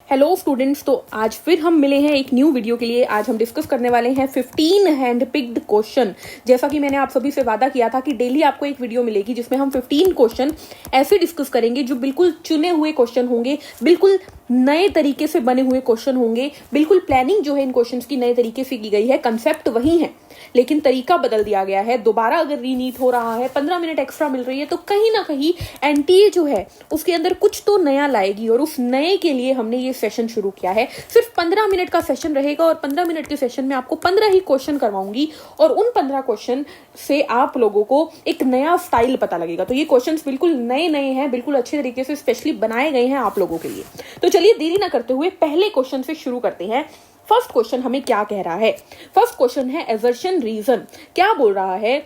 Hello students, तो आज फिर हम मिले हैं एक न्यू वीडियो के लिए। आज हम डिस्कस करने वाले हैं 15 हैंड पिक्ड क्वेश्चन। जैसा कि मैंने आप सभी से वादा किया था कि डेली आपको एक वीडियो मिलेगी जिसमें हम 15 क्वेश्चन ऐसे डिस्कस करेंगे जो बिल्कुल चुने हुए क्वेश्चन होंगे, बिल्कुल नए तरीके से बने हुए क्वेश्चन होंगे। बिल्कुल प्लानिंग जो है इन क्वेश्चंस की नए तरीके से की गई है, कंसेप्ट वही है लेकिन तरीका बदल दिया गया है। दोबारा अगर रीनीट हो रहा है, 15 मिनट एक्स्ट्रा मिल रही है, तो कहीं ना कहीं एनटीए जो है उसके अंदर कुछ तो नया लाएगी और उस नए के लिए हमने ये सेशन शुरू किया है। सिर्फ 15 मिनट का सेशन रहेगा और 15 मिनट के सेशन में आपको 15 ही क्वेश्चन करवाऊंगी और उन 15 क्वेश्चन से आप लोगों को एक नया स्टाइल पता लगेगा। तो ये क्वेश्चंस बिल्कुल नए नए हैं, बिल्कुल अच्छे तरीके से स्पेशली बनाए गए हैं आप लोगों के लिए। तो चलिए देरी ना करते हुए पहले क्वेश्चन से शुरू करते हैं। फर्स्ट क्वेश्चन हमें क्या कह रहा है? फर्स्ट क्वेश्चन है असर्शन रीजन। क्या बोल रहा है?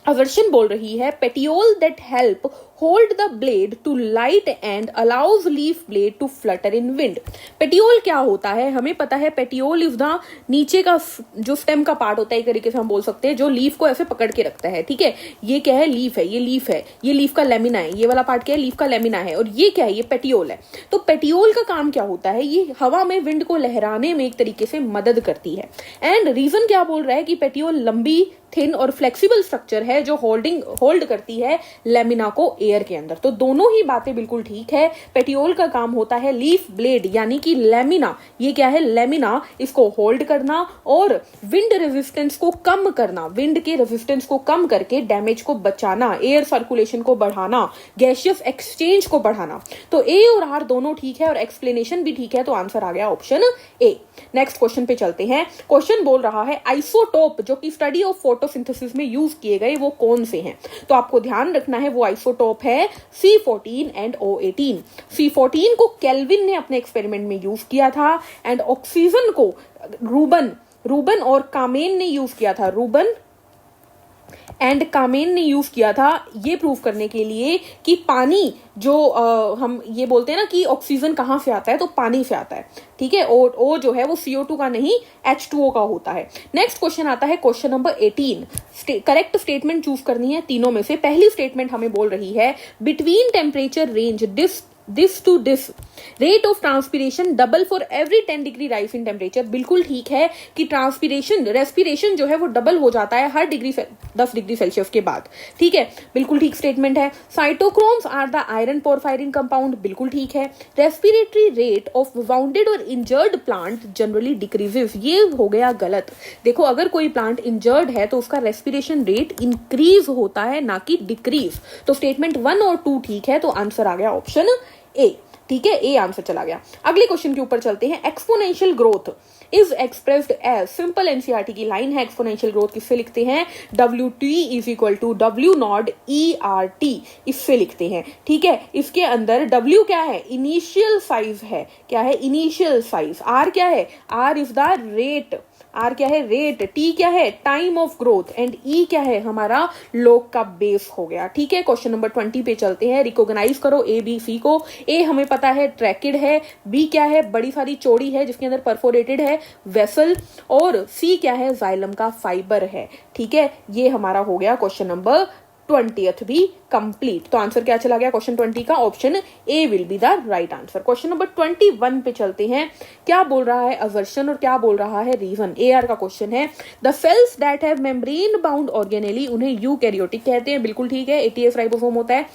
असर्शन बोल रही है petiole that help hold the blade to light and allows leaf blade to flutter in wind. Petiole क्या होता है? हमें पता है पेटियोल इज द नीचे का जो स्टेम का पार्ट होता है, एक तरीके से हम बोल सकते हैं, जो लीफ को ऐसे पकड़ के रखता है। ठीक है, ये क्या है? लीफ है, ये लीफ है, ये लीफ का लेमिना है। ये वाला पार्ट क्या है? लीफ का लेमिना है। और ये क्या है? ये पेटियोल है। तो पेटियोल का काम क्या होता है? ये हवा में विंड को लहराने में एक तरीके से मदद करती है। एंड रीजन क्या बोल रहा है कि पेटियोल लंबी, थिन और फ्लेक्सिबल स्ट्रक्चर है जो होल्ड करती है लेमिना को एयर के अंदर। तो दोनों ही बातें बिल्कुल ठीक है। पेटियोल का काम होता है लीफ ब्लेड यानी कि लेमिना, ये क्या है? लेमिना, इसको होल्ड करना और विंड रेजिस्टेंस को कम करना, विंड के रेजिस्टेंस को कम करके डैमेज को बचाना, एयर सर्कुलेशन को बढ़ाना, गैसियस एक्सचेंज को बढ़ाना। तो ए और आर दोनों ठीक है और एक्सप्लेनेशन भी ठीक है, तो आंसर आ गया ऑप्शन ए। नेक्स्ट क्वेश्चन पे चलते हैं। क्वेश्चन बोल रहा है आइसोटोप जो कि स्टडी ऑफ फोटोसिंथेसिस में यूज किए गए वो कौन से हैं? तो आपको ध्यान रखना है वो आइसोटोप है C14 एंड O18। C14 को केल्विन ने अपने एक्सपेरिमेंट में यूज किया था एंड ऑक्सीजन को रूबन और कामेन ने यूज किया था। रूबन एंड कामेन ने यूज किया था ये प्रूव करने के लिए कि पानी जो हम ये बोलते हैं ना कि ऑक्सीजन कहाँ से आता है, तो पानी से आता है। ठीक है, और ओ जो है वो CO2 का नहीं H2O का होता है। नेक्स्ट क्वेश्चन आता है question number 18। Correct statement choose करनी है तीनों में से। पहली स्टेटमेंट हमें बोल रही है between temperature range this to this rate of transpiration double for every 10 degree rise in temperature. बिल्कुल ठीक है कि ट्रांसपिरेशन, रेस्पिरेशन जो है वो डबल हो जाता है हर 10 डिग्री सेल्सियस के बाद। ठीक है, बिल्कुल ठीक स्टेटमेंट है। Cytochromes are the iron porphyrin compound, बिल्कुल ठीक है। रेस्पिरेटरी रेट ऑफ वाउंडेड और इंजर्ड प्लांट जनरली डिक्रीजेस, ये हो गया गलत। देखो, अगर कोई प्लांट इंजर्ड है तो उसका रेस्पिरेशन रेट इंक्रीज होता है ना कि डिक्रीज। तो स्टेटमेंट 1 और 2 ठीक है, तो आंसर आ गया ऑप्शन ए। ठीक है, ए आंसर चला गया। अगले क्वेश्चन के ऊपर चलते हैं। Exponential growth is expressed as, simple NCERT की लाइन है। एक्सपोनेंशियल ग्रोथ किससे लिखते हैं? WT is equal to W0 ERT, इससे लिखते हैं। ठीक है, इसके अंदर W क्या है? इनिशियल साइज है। क्या है? Initial size. R क्या है? R is the rate. R क्या है? रेट। टी क्या है? Time of growth. And E क्या है? हमारा लोग का बेस हो गया। ठीक है, क्वेश्चन नंबर 20 पे चलते हैं। रिकॉग्नाइज करो ए बी सी को। ए हमें पता है ट्रैकिड है, बी क्या है? बड़ी सारी चौड़ी है जिसके अंदर परफोरेटेड है वेसल, और सी क्या है? जाइलम का फाइबर है। ठीक है, ये हमारा हो गया क्वेश्चन नंबर 20th भी कंप्लीट। तो आंसर क्या चला गया क्वेश्चन 20 का? Option A will be the right answer. Question number 21 पे चलते हैं। क्या बोल रहा है? असर्शन और क्या बोल रहा है? रीजन। AR का क्वेश्चन है the cells that have membrane bound organelle, उन्हें यूकैरियोटिक कहते हैं। बिल्कुल ठीक है, ATF राइबोसोम होता है,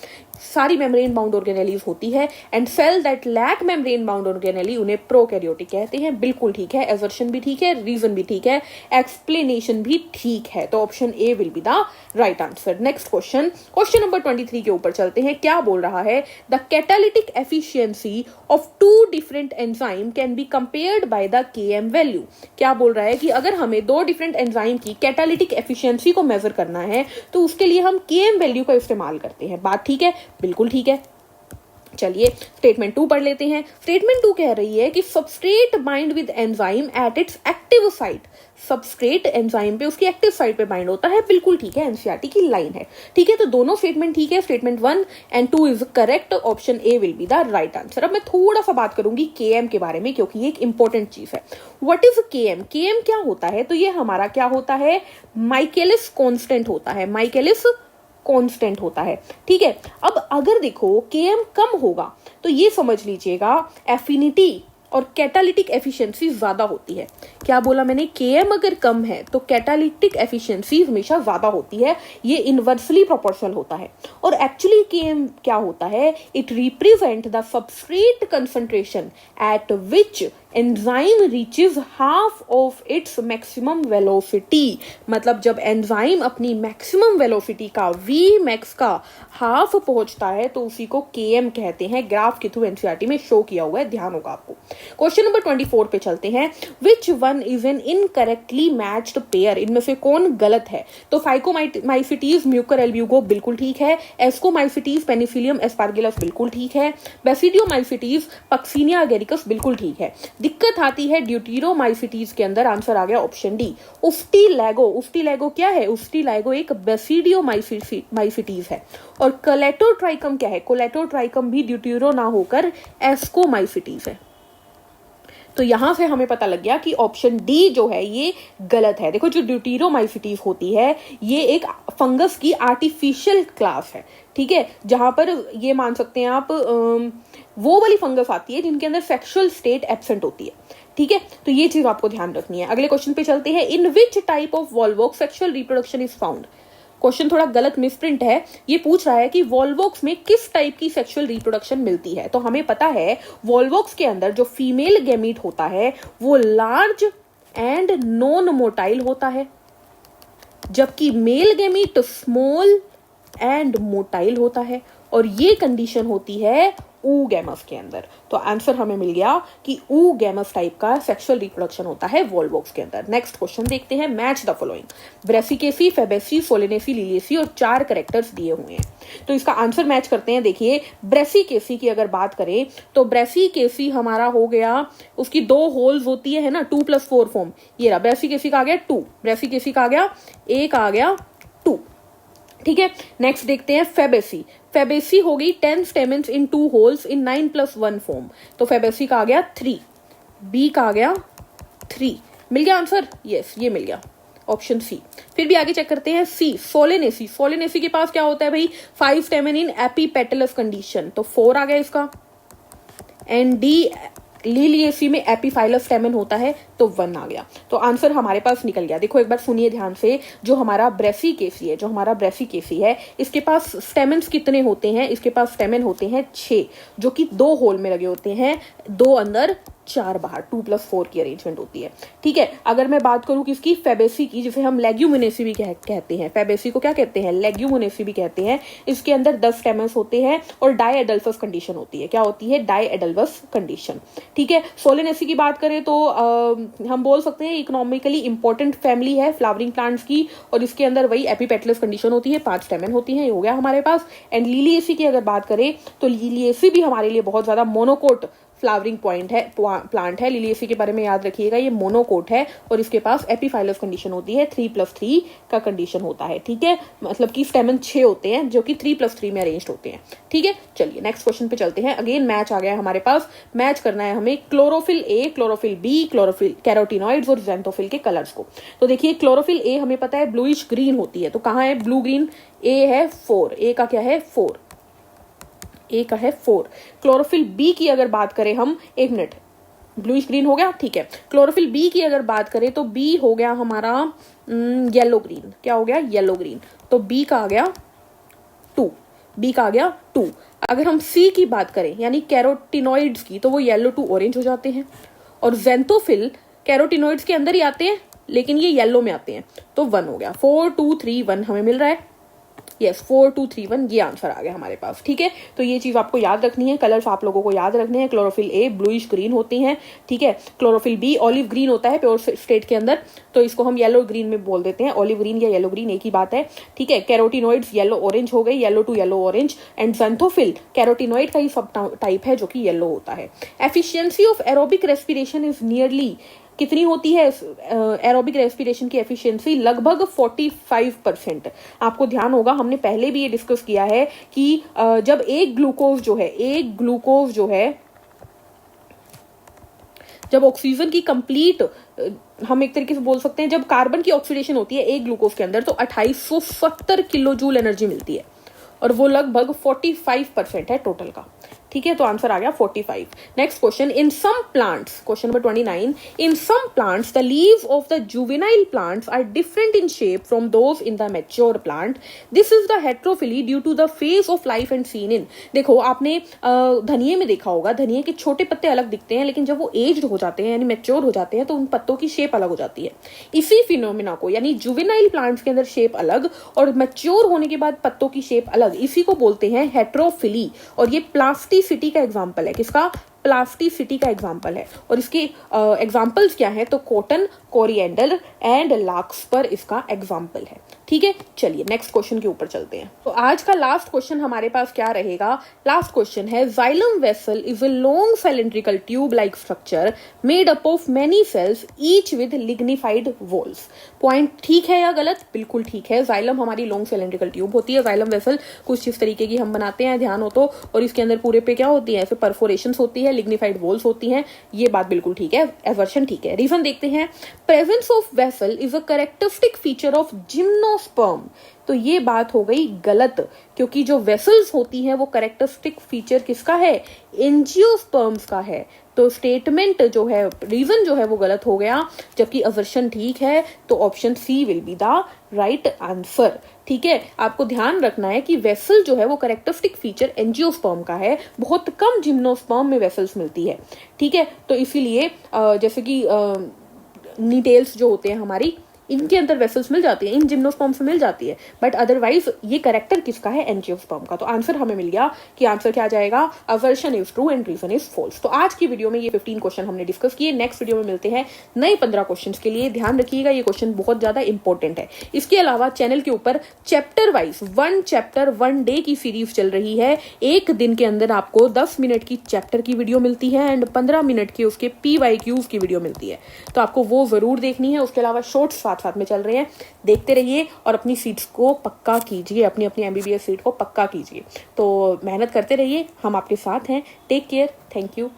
सारी मेम्ब्रेन बाउंड ऑर्गेनेलीज होती है। And cell that lack membrane bound organelle उन्हें प्रोकैरियोटिक कहते हैं। बिल्कुल ठीक है, असर्शन भी ठीक है, रीजन भी ठीक है, एक्सप्लेनेशन भी ठीक है। तो option A will be the right answer. Next question number 23 के ऊपर चलते हैं। क्या बोल रहा है? The catalytic efficiency of 2 different enzyme can be compared by the Km value. क्या बोल रहा है कि अगर हमें 2 डिफरेंट एंजाइम की कैटालिटिक एफिशिएंसी को मेजर करना है तो उसके लिए हम Km वैल्यू का इस्तेमाल करते हैं। बात ठीक है? बिल्कुल ठीक है। चलिए स्टेटमेंट 2 पढ़ लेते हैं। स्टेटमेंट 2 कह रही है कि substrate bind with enzyme at its active site. Substrate enzyme पे उसकी एक्टिव साइट पे बाइंड होता है। बिल्कुल ठीक है, एनसीईआरटी की लाइन है। ठीक है, तो दोनों स्टेटमेंट ठीक है। Statement 1 and 2 is correct. Option A will be the right answer. अब मैं थोड़ा सा बात करूंगी Km के बारे में क्योंकि ये एक इंपॉर्टेंट चीज है। What is Km? Km क्या होता है? तो ये हमारा क्या होता है? माइकेलिस कांस्टेंट होता है। माइकेलिस कांस्टेंट होता है। ठीक है, अब अगर देखो Km कम होगा तो ये समझ लीजिएगा एफिनिटी और कैटालिटिक एफिशिएंसी ज्यादा होती है। क्या बोला मैंने, Km अगर कम है तो कैटालिटिक एफिशिएंसी हमेशा ज्यादा होती है, ये इनवर्सली प्रोपोर्शनल होता है। और एक्चुअली Km क्या होता है, it represent the substrate concentration eight which enzyme reaches half of its maximum velocity. मतलब जब एंजाइम अपनी मैक्सिमम वेलोसिटी का Vmax का हाफ पहुंचता है तो उसी को Km कहते हैं। ग्राफ के थ्रू एनसीईआरटी में शो किया हुआ है, ध्यान होगा आपको। क्वेश्चन नंबर 24 पे चलते हैं। Which one is an incorrectly matched pair, इनमें से कौन गलत है? तो फाइकोमाइसिटीज म्यूकर एल्ब्यूगो बिल्कुल ठीक है, एस्कोमाइसिटीज पेनिसिलियम एस्पार्गिलस बिल्कुल ठीक है, बेसिडियोमाइसिटीज पक्सिनिया अगेरिकस बिल्कुल ठीक है। दिक्कत आती है ड्यूटीरोमाइसिटीज के अंदर, आंसर आ गया ऑप्शन डी उफ्टीलैगो। उफ्टीलैगो क्या है? उफ्टीलैगो एक बेसिडियोमाइसिटीज है। और कोलेटोट्राइकम क्या है? कोलेटोट्राइकम भी ड्यूटीरो ना होकर एस्कोमाइसिटीज है। तो यहां से हमें पता लग गया कि ऑप्शन डी जो है ये गलत है। देखो, जो ड्यूटीरोमाइसिटीज होती है ये एक फंगस की आर्टिफिशियल क्लास है, ठीक है, जहां पर ये मान सकते हैं आप वो वाली फंगस आती है जिनके अंदर सेक्सुअल स्टेट एब्सेंट होती है, ठीक है। तो ये चीज आपको ध्यान रखनी है। अगले क्वेश्चन पे चलते हैं। In which type of volvox sexual reproduction is found? Question थोड़ा गलत मिसप्रिंट है, ये पूछ रहा है कि वॉल्वॉक्स में किस टाइप की सेक्सुअल रिप्रोडक्शन मिलती है। तो हमें पता है वॉल्वॉक्स के अंदर जो फीमेल गैमीट होता है वो लार्ज एंड नॉन मोटाइल होता है, जबकि male gamete small and motile होता है। और ये कंडीशन होती है oogamous के अंदर। तो आंसर हमें मिल गया कि oogamous टाइप का सेक्सुअल रिप्रोडक्शन होता है वॉल्वॉक्स के अंदर। नेक्स्ट क्वेश्चन देखते हैं। Match the following. Brassicaceae, Fabaceae, Solanaceae, Liliaceae और 4 कैरेक्टर्स दिए हुए हैं, तो इसका आंसर मैच करते हैं। देखिए, ब्रेसिकेसी की अगर बात करें तो ब्रेसिकेसी हमारा हो गया, उसकी 2 होल्स होती है ना, 2+4 फॉर्म। ये रहा ब्रेसिकेसी का आ गया 2, ब्रेसिकेसी का आ गया 1, आ गया 2, ठीक है। नेक्स्ट देखते हैं फेबेसी। फेबेसी हो गई 10 stamens in 2 holes in 9+1 form. तो फेबेसी का आ गया 3, बी का आ गया 3। मिल गया आंसर? यस, ये मिल गया ऑप्शन सी। फिर भी आगे चेक करते हैं सी, सोलेनेसी। सोलेनेसी के पास क्या होता है भाई? 5 स्टेमेन इन एपीपेटलस कंडीशन, तो 4 आ गया इसका। एंड डी लिलिएसी में एपीफाइलस स्टेमन होता है, तो 1 आ गया। तो आंसर हमारे पास निकल गया। देखो एक बार सुनिए ध्यान से, जो हमारा ब्रेसिकेसी है इसके पास स्टेमन्स कितने होते हैं? इसके पास स्टेमन होते हैं 6, जो कि 2 होल में लगे होते हैं, 2 अंदर 4 बाहर, 2+4 की अरेंजमेंट होती है, ठीक है। अगर मैं बात करूं किसकी, फेबेसी की, जिसे हम लेग्यूमिनेसी भी कहते हैं, फेबेसी को क्या कहते हैं? लेग्यूमिनेसी भी कहते हैं। इसके अंदर 10 स्टेमन्स होते हैं और डायएडल्फस कंडीशन होती है। क्या होती है? डायएडल्फस कंडीशन, ठीक है। सोलेनेसी की बात करें तो हम बोल सकते हैं इकोनॉमिकली इंपॉर्टेंट फैमिली है फ्लावरिंग प्लांट्स की, और इसके अंदर वही एपीपेटलस कंडीशन होती है, 5 स्टेमन होती है, ये हो गया हमारे पास। एंड लिलिएसी की अगर बात करें तो लिलिएसी भी हमारे लिए बहुत ज्यादा मोनोकोट फ्लावरिंग पॉइंट है, प्लांट है। लिलिएसी के बारे में याद रखिएगा, ये मोनोकोट है और इसके पास एपीफाइलस कंडीशन होती है, 3+3 का कंडीशन होता है, ठीक है। मतलब कि स्टेमन 6 होते हैं जो कि 3+3 में अरेंज्ड होते हैं, ठीक है। चलिए नेक्स्ट क्वेश्चन पे चलते हैं। अगेन मैच आ गया हमारे पास। मैच करना है हमें chlorophyll A, chlorophyll B, chlorophyll carotenoids और ज़ैंथोफिल के कलर्स को। तो देखिए, क्लोरोफिल ए हमें पता है ब्लूइश ग्रीन होती है, तो कहाँ है ब्लू ग्रीन? ए है 4, ए का क्या है 4, ए का है 4। क्लोरोफिल बी की अगर बात करें हम, 1 मिनट, ब्लूइश ग्रीन हो गया, ठीक है। क्लोरोफिल बी की अगर बात करें तो बी हो गया हमारा येलो ग्रीन। क्या हो गया? Yellow green. तो बी का आ गया 2, बी का आ गया 2। अगर हम सी की बात करें यानी कैरोटिनॉइड्स की, तो वो येलो टू ऑरेंज हो जाते हैं। और ज़ैंथोफिल कैरोटिनॉइड्स के अंदर ही आते हैं लेकिन ये येलो में आते हैं, तो 1 हो गया। 4 2 3 1 हमें मिल रहा है। यस, 4 2 3 1 ये आंसर आ गया हमारे पास, ठीक है। तो ये चीज आपको याद रखनी है, कलर्स आप लोगों को याद रखने हैं। क्लोरोफिल ए ब्लूइश ग्रीन होती हैं, ठीक है। क्लोरोफिल बी ऑलिव ग्रीन होता है प्योर स्टेट के अंदर, तो इसको हम येलो ग्रीन में बोल देते हैं। ऑलिव ग्रीन या येलो ग्रीन एक ही बात है, ठीक है। कैरोटिनॉइड्स येलो ऑरेंज हो गई, yellow to yellow orange. And xanthophyll carotenoid का ही सब टाइप है जो कि येलो होता है। Efficiency of aerobic respiration is nearly, कितनी होती है एरोबिक रेस्पिरेशन की एफिशिएंसी? लगभग 45%। आपको ध्यान होगा, हमने पहले भी ये डिस्कस किया है कि जब एक ग्लूकोज जो है जब ऑक्सीजन की कंप्लीट, हम एक तरीके से बोल सकते हैं, जब कार्बन की ऑक्सीडेशन होती है एक ग्लूकोज के अंदर तो 2870 किलो जूल एनर्जी मिलती है, और वो लगभग 45% है टोटल का, ठीक है, तो आंसर आ गया 45। Next question, in some plants, question number 29, in some plants the leaves of the juvenile plants are different in shape from those in the mature plant, this is the heterophylly due to the phase of life and seen in. देखो आपने धनिये में देखा होगा, धनिये के छोटे पत्ते अलग दिखते हैं, लेकिन जब वो एज्ड हो जाते हैं यानी मैच्योर हो जाते हैं तो उन पत्तों की शेप अलग हो जाती है। इसी फिनोमिना को यानी जुवेनाइल प्लांट्स के अंदर शेप अलग और मैच्योर होने के बाद पत्तों की शेप अलग, इसी को बोलते हैं हेट्रोफिली। और ये प्लास्टिसिटी का एग्जांपल है, किसका? प्लास्टिसिटी का एग्जांपल है। और इसके एग्जांपल्स क्या है? तो कॉटन, कोरिएंडर एंड लार्कस्पर इसका एग्जांपल है। ठीक है, चलिए नेक्स्ट क्वेश्चन के ऊपर चलते हैं। तो आज का लास्ट क्वेश्चन हमारे पास क्या रहेगा? लास्ट क्वेश्चन है, xylem vessel is a long cylindrical tube like structure made up of many cells each with lignified walls. Point ठीक है या गलत? बिल्कुल ठीक है। जाइलम हमारी लॉन्ग सिलिंड्रिकल ट्यूब होती है। जाइलम वेसल कुछ इस तरीके की हम बनाते हैं, ध्यान हो तो, और इसके अंदर पूरे पे क्या होती है? फिर परफोरेशंस होती है, लिग्निफाइड वॉल्स होती हैं। ये बात बिल्कुल ठीक है, एवर्शन ठीक है। रीजन देखते हैं, presence of vessel is a characteristic feature of gymnosperm. तो ये बात हो गई गलत, क्योंकि जो वेसल्स होती हैं वो कैरेक्टरिस्टिक फीचर किसका है? एंजियोस्पर्म्स का है। तो स्टेटमेंट जो है, रीजन जो है वो गलत हो गया, जबकि असर्शन ठीक है। तो option C will be the right answer. ठीक है, आपको ध्यान रखना है कि वेसल जो है वो कैरेक्टरिस्टिक फीचर एंजियोस्पर्म का है, बहुत कम जिम्नोस्पर्म में वेसल्स मिलती है। ठीक है, तो इसीलिए जैसे कि नीटेल्स जो होते हैं हमारी, इनके अंदर वेसल्स मिल जाती है, इन जिम्नोस्पर्म्स में मिल जाती है, बट अदरवाइज ये कैरेक्टर किसका है? एंजियोस्पर्म का। तो आंसर हमें मिल गया कि आंसर क्या जाएगा? Assertion is true and reason is false. तो आज की वीडियो में ये 15 क्वेश्चन हमने डिस्कस किए। नेक्स्ट वीडियो में मिलते हैं नए 15 क्वेश्चन के लिए। ध्यान रखिएगा, ये क्वेश्चन बहुत ज्यादा इंपॉर्टेंट है। इसके अलावा चैनल के ऊपर चैप्टर वाइज 1 चैप्टर 1 डे की सीरीज चल रही है। एक दिन के अंदर आपको 10 मिनट की चैप्टर की वीडियो मिलती है एंड 15 मिनट की उसके PYQs की वीडियो मिलती है, तो आपको वो जरूर देखनी है। उसके अलावा शॉर्ट्स साथ साथ में चल रहे हैं, देखते रहिए और अपनी सीट्स को पक्का कीजिए, अपनी अपनी MBBS सीट को पक्का कीजिए। तो मेहनत करते रहिए, हम आपके साथ हैं। Take care, thank you.